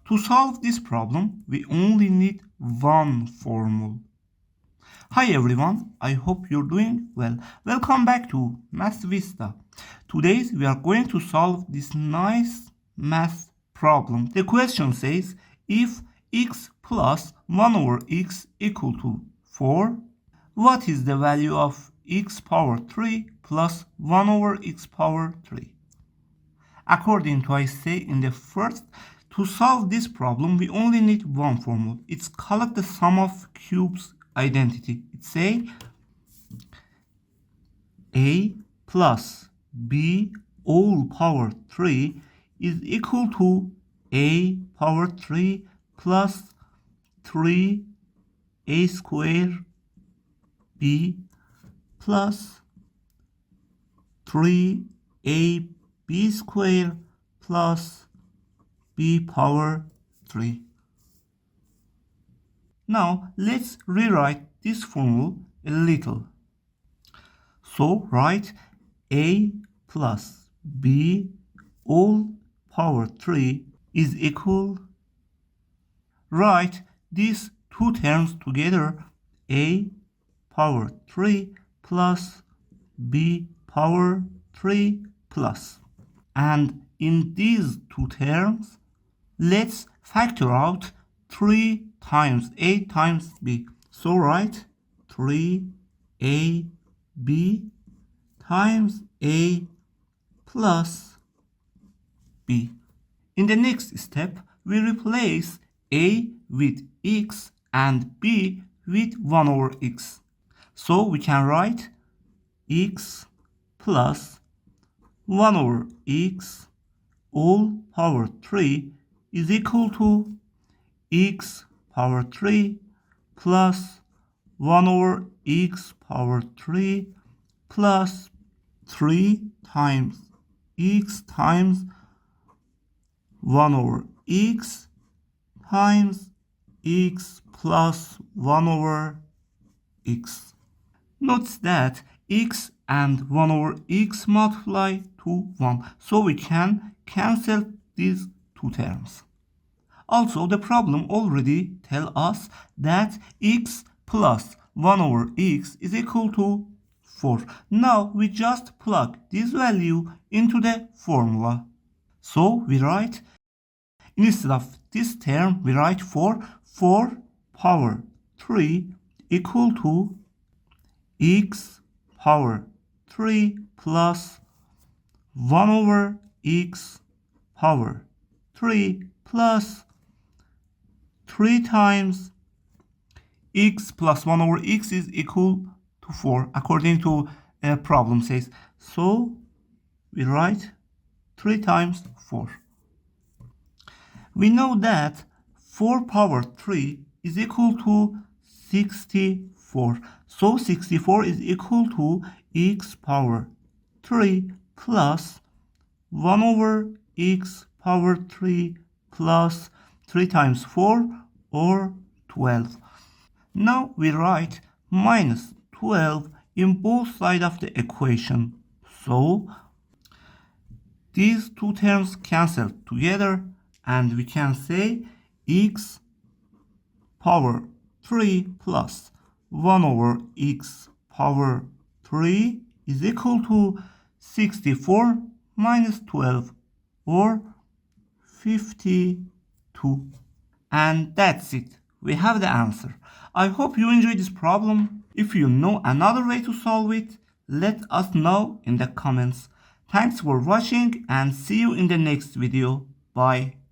To solve this problem, we only need one formula. Hi everyone, I hope you're doing well. Welcome back to MathVista. Today we are going to solve this nice math problem. The question says, if x plus 1 over x equal to 4, what is the value of x power 3 plus 1 over x power 3? According to I say in the first, to solve this problem, we only need one formula. It's called the sum of cubes identity. It say a plus b all power 3 is equal to a power 3 plus 3a square b plus 3ab square plus b power 3. Now let's rewrite this formula a little. So write a plus b all power 3 is equal. Write these two terms together, a power 3 plus b power 3 plus. And in these two terms, let's factor out 3 times a times b. So write 3ab times a plus b. In the next step, we replace a with x and b with 1 over x. So we can write x plus 1 over x all power 3 is equal to x power 3 plus 1 over x power 3 plus 3 times x times 1 over x times x plus 1 over x. Notice that x and 1 over x multiply to 1. So we can cancel these two terms. Also, the problem already tells us that x plus 1 over x is equal to 4. Now we just plug this value into the formula. So we write, instead of this term, we write 4 power 3 equal to x power 3 plus 1 over x power 3 plus 3 times x plus 1 over x is equal to 4, according to a problem says. So we write 3 times 4. We know that 4 power 3 is equal to 64. So 64 is equal to x power 3 plus 1 over x power 3 plus 3 times 4 or 12. Now we write minus 12 in both sides of the equation. So these two terms cancel together and we can say x power 3 plus 1 over x power 3 is equal to 64 minus 12 or 52. And that's it. We have the answer. I hope you enjoyed this problem. If you know another way to solve it, let us know in the comments. Thanks for watching and see you in the next video. Bye.